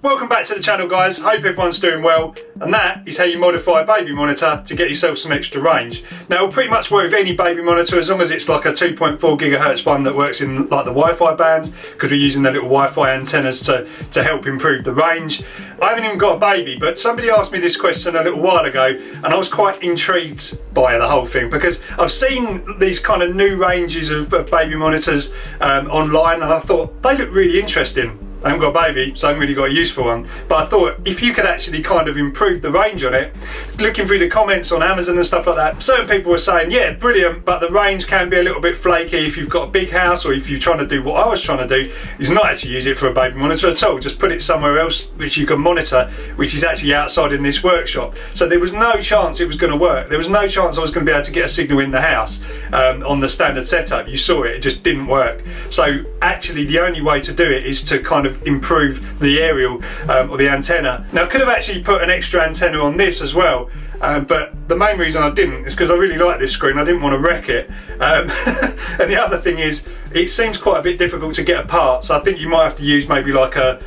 Welcome back to the channel, guys. Hope everyone's doing well, and that is how you modify a baby monitor to get yourself some extra range. Now, it'll pretty much work with any baby monitor as long as it's like a 2.4 gigahertz one that works in like the Wi-Fi bands, because we're using the little Wi-Fi antennas to help improve the range. I haven't even got a baby, but somebody asked me this question a little while ago, and I was quite intrigued by the whole thing because I've seen these kind of new ranges of baby monitors online, and I thought they look really interesting. I haven't got a baby, so I haven't really got a use for one. But I thought if you could actually kind of improve the range on it, looking through the comments on Amazon and stuff like that, certain people were saying, yeah, brilliant, but the range can be a little bit flaky if you've got a big house, or if you're trying to do what I was trying to do, is not actually use it for a baby monitor at all. Just put it somewhere else which you can monitor, which is actually outside in this workshop. So there was no chance it was going to work. There was no chance I was going to be able to get a signal in the house on the standard setup. You saw it just didn't work. So actually the only way to do it is to kind of improve the aerial or the antenna. Now I could have actually put an extra antenna on this as well, but the main reason I didn't is because I really like this screen. I didn't want to wreck it, and the other thing is it seems quite a bit difficult to get apart, so I think you might have to use maybe like a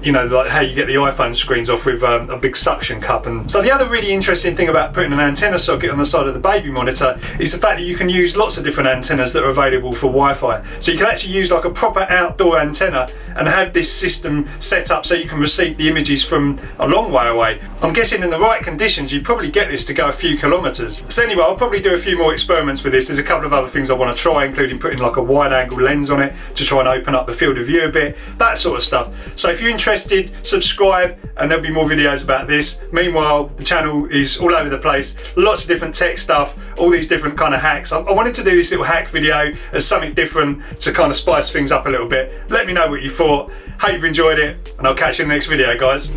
you know, like how you get the iPhone screens off with a big suction cup. And so the other really interesting thing about putting an antenna socket on the side of the baby monitor is the fact that you can use lots of different antennas that are available for Wi-Fi. So you can actually use like a proper outdoor antenna and have this system set up so you can receive the images from a long way away. I'm guessing in the right conditions you'd probably get this to go a few kilometers. So anyway, I'll probably do a few more experiments with this. There's a couple of other things I want to try, including putting like a wide angle lens on it to try and open up the field of view a bit, that sort of stuff. So if you're interested, subscribe and there'll be more videos about this. Meanwhile, the channel is all over the place, lots of different tech stuff, all these different kind of hacks. I wanted to do this little hack video as something different to kind of spice things up a little bit. Let me know what you thought. Hope you've enjoyed it, and I'll catch you in the next video, guys.